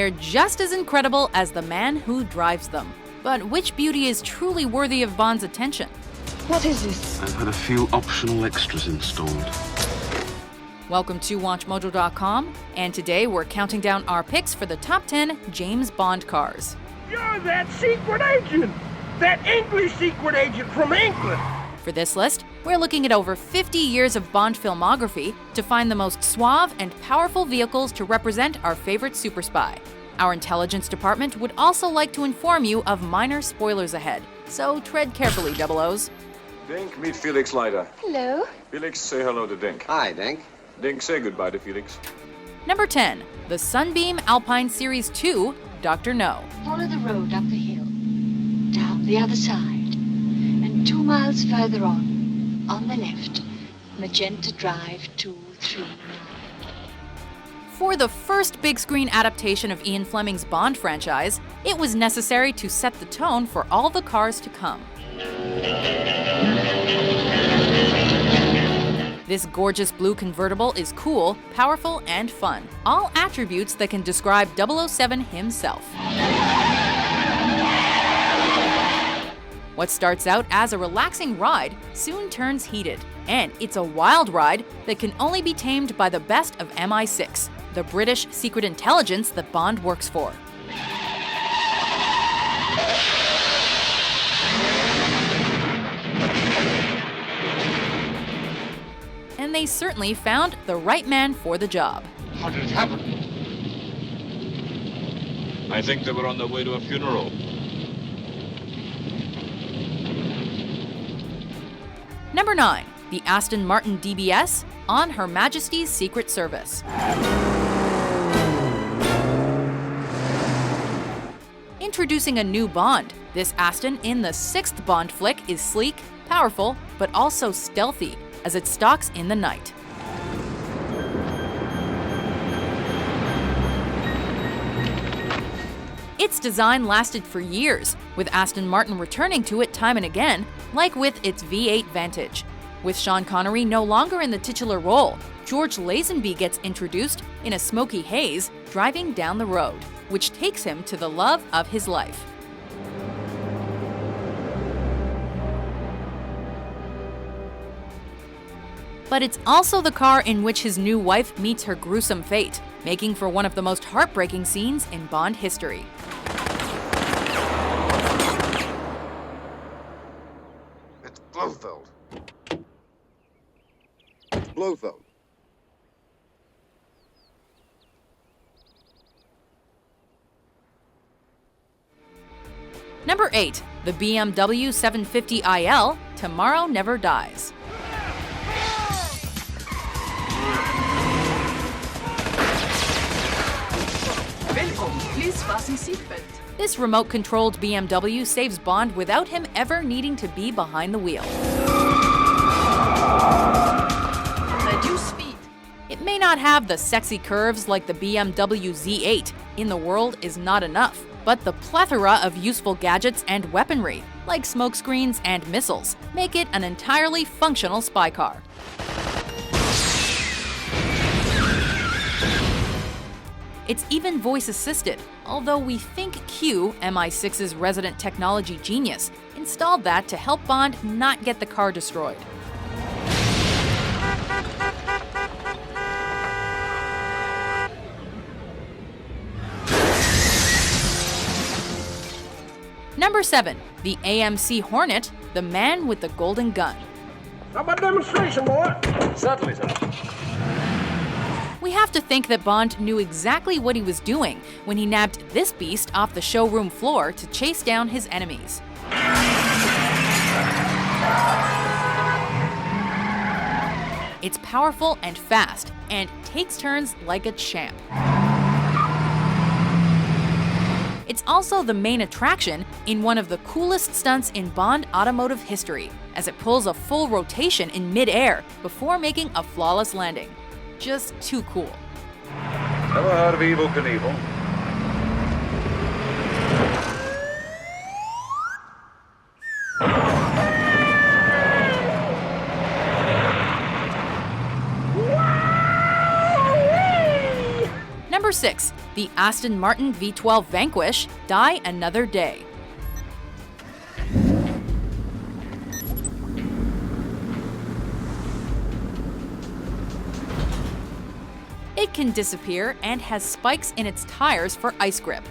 they're just as incredible as the man who drives them. But which beauty is truly worthy of Bond's attention? What is this? I've had a few optional extras installed. Welcome to WatchMojo.com, and today we're counting down our picks for the top 10 James Bond cars. You're that secret agent! That English secret agent from England! For this list, we're looking at over 50 years of Bond filmography to find the most suave and powerful vehicles to represent our favorite super spy. Our intelligence department would also like to inform you of minor spoilers ahead, so tread carefully, Double-O's. Dink, meet Felix Leiter. Hello. Felix, say hello to Dink. Hi, Dink. Dink, say goodbye to Felix. Number 10, the Sunbeam Alpine Series 2, Dr. No. Follow the road up the hill, down the other side, and 2 miles further on the left, Magenta Drive 239. For the first big screen adaptation of Ian Fleming's Bond franchise, it was necessary to set the tone for all the cars to come. This gorgeous blue convertible is cool, powerful, and fun. All attributes that can describe 007 himself. What starts out as a relaxing ride soon turns heated, and it's a wild ride that can only be tamed by the best of MI6, the British secret intelligence that Bond works for. And they certainly found the right man for the job. How did it happen? I think they were on their way to a funeral. Number 9, the Aston Martin DBS on Her Majesty's Secret Service. Introducing a new Bond, this Aston in the 6th Bond flick is sleek, powerful, but also stealthy as it stalks in the night. Its design lasted for years, with Aston Martin returning to it time and again, like with its V8 Vantage. With Sean Connery no longer in the titular role, George Lazenby gets introduced in a smoky haze driving down the road, which takes him to the love of his life. But it's also the car in which his new wife meets her gruesome fate, making for one of the most heartbreaking scenes in Bond history. It's Blofeld. It's Blofeld. Number 8, the BMW 750iL, Tomorrow Never Dies. Please fasten seatbelt. This remote-controlled BMW saves Bond without him ever needing to be behind the wheel. Reduce speed. It may not have the sexy curves like the BMW Z8, in the world is not enough, but the plethora of useful gadgets and weaponry, like smokescreens and missiles, make it an entirely functional spy car. It's even voice-assisted, although we think Q, MI6's resident technology genius, installed that to help Bond not get the car destroyed. Number 7, the AMC Hornet, the man with the golden gun. How about demonstration, boy? Certainly, sir. We have to think that Bond knew exactly what he was doing when he nabbed this beast off the showroom floor to chase down his enemies. It's powerful and fast, and takes turns like a champ. It's also the main attraction in one of the coolest stunts in Bond automotive history, as it pulls a full rotation in mid-air before making a flawless landing. Just too cool. Ever heard of Evel Knievel? Number Number 6. The Aston Martin V12 Vanquish, Die Another Day. It can disappear and has spikes in its tires for ice grip.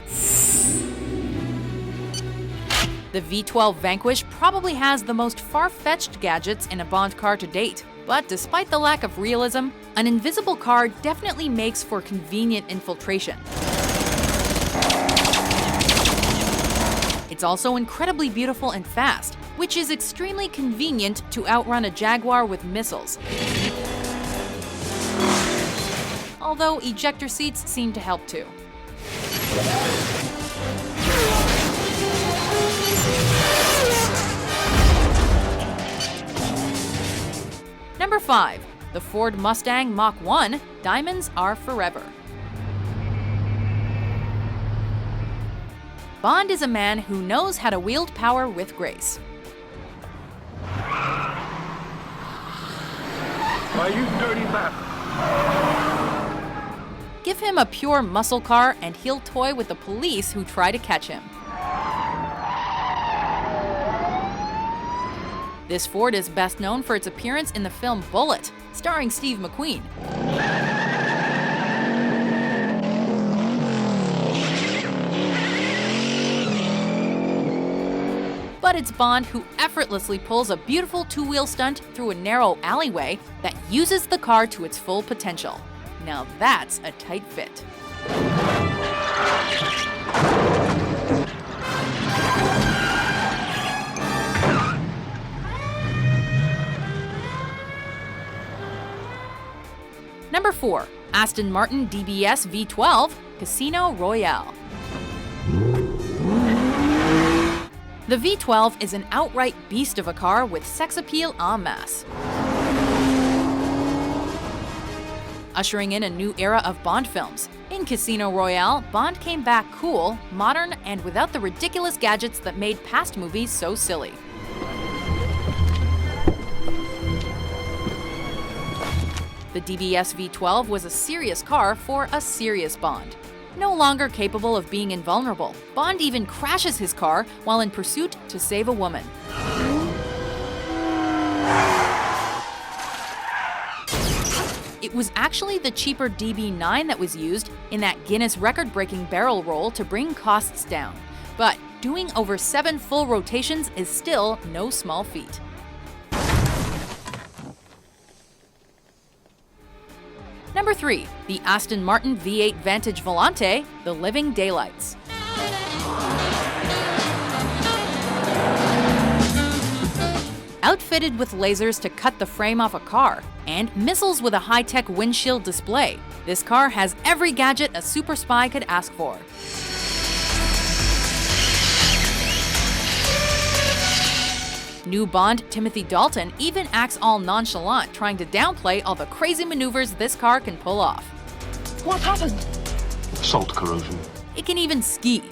The V12 Vanquish probably has the most far-fetched gadgets in a Bond car to date, but despite the lack of realism, an invisible car definitely makes for convenient infiltration. It's also incredibly beautiful and fast, which is extremely convenient to outrun a Jaguar with missiles. Although ejector seats seem to help too. Number 5. The Ford Mustang Mach 1, Diamonds Are Forever. Bond is a man who knows how to wield power with grace. Why, you dirty bastard. Give him a pure muscle car and he'll toy with the police who try to catch him. This Ford is best known for its appearance in the film Bullet, starring Steve McQueen. But it's Bond who effortlessly pulls a beautiful two-wheel stunt through a narrow alleyway that uses the car to its full potential. Now that's a tight fit. Number 4. Aston Martin DBS V12, Casino Royale. The V12 is an outright beast of a car with sex appeal en masse. Ushering in a new era of Bond films. In Casino Royale, Bond came back cool, modern, and without the ridiculous gadgets that made past movies so silly. The DBS V12 was a serious car for a serious Bond. No longer capable of being invulnerable, Bond even crashes his car while in pursuit to save a woman. It was actually the cheaper DB9 that was used in that Guinness record-breaking barrel roll to bring costs down. But doing over 7 full rotations is still no small feat. Number 3. The Aston Martin V8 Vantage Volante, The Living Daylights. Outfitted with lasers to cut the frame off a car, and missiles with a high-tech windshield display, this car has every gadget a super spy could ask for. New Bond Timothy Dalton even acts all nonchalant, trying to downplay all the crazy maneuvers this car can pull off. What happened? Salt corrosion. It can even ski.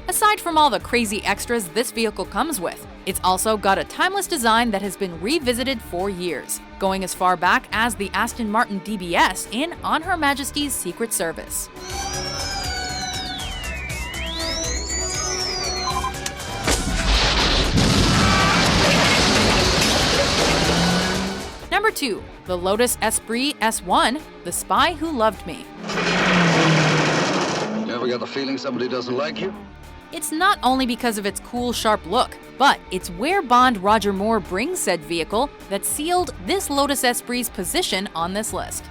Aside from all the crazy extras this vehicle comes with, it's also got a timeless design that has been revisited for years, going as far back as the Aston Martin DBS in On Her Majesty's Secret Service. Number 2. The Lotus Esprit S1, The Spy Who Loved Me. You ever got the feeling somebody doesn't like you? It's not only because of its cool, sharp look, but it's where Bond Roger Moore brings said vehicle that sealed this Lotus Esprit's position on this list.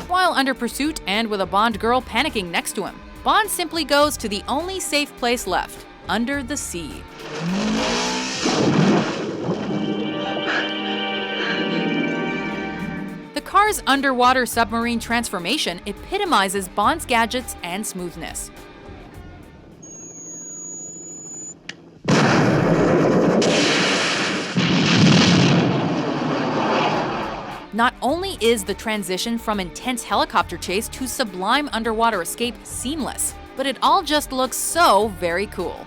While under pursuit and with a Bond girl panicking next to him, Bond simply goes to the only safe place left, under the sea. The car's underwater submarine transformation epitomizes Bond's gadgets and smoothness. Not only is the transition from intense helicopter chase to sublime underwater escape seamless, but it all just looks so very cool.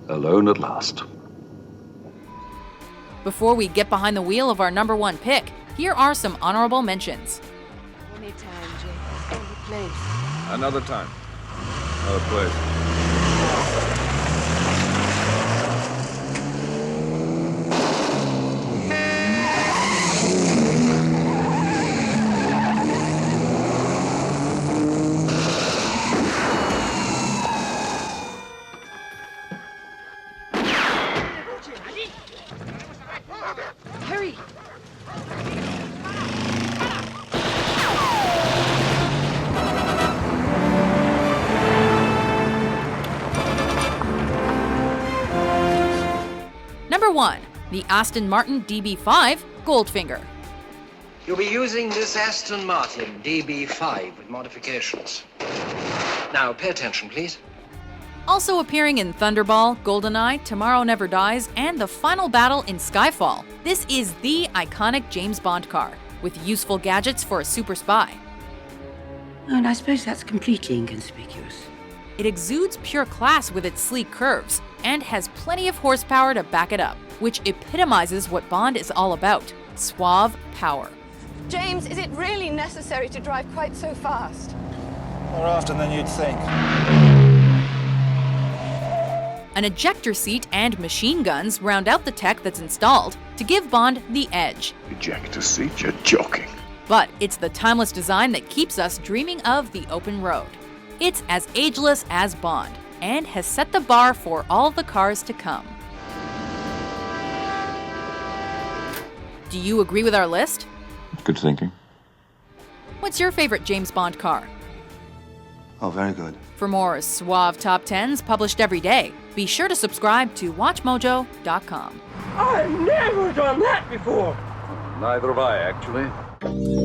Alone at last. Before we get behind the wheel of our number 1 pick, here are some honorable mentions. Anytime, Jake. Any place. Another time. Another place. Hurry! Number 1, the Aston Martin DB5 Goldfinger. You'll be using this Aston Martin DB5 with modifications. Now, pay attention, please. Also appearing in Thunderball, GoldenEye, Tomorrow Never Dies, and the final battle in Skyfall, this is the iconic James Bond car, with useful gadgets for a super spy. And I suppose that's completely inconspicuous. It exudes pure class with its sleek curves, and has plenty of horsepower to back it up, which epitomizes what Bond is all about: suave power. James, is it really necessary to drive quite so fast? More often than you'd think. An ejector seat and machine guns round out the tech that's installed to give Bond the edge. Ejector seat? You're joking. But it's the timeless design that keeps us dreaming of the open road. It's as ageless as Bond, and has set the bar for all the cars to come. Do you agree with our list? Good thinking. What's your favorite James Bond car? Oh, very good. For more suave top 10s published every day, be sure to subscribe to WatchMojo.com. I've never done that before. Neither have I, actually.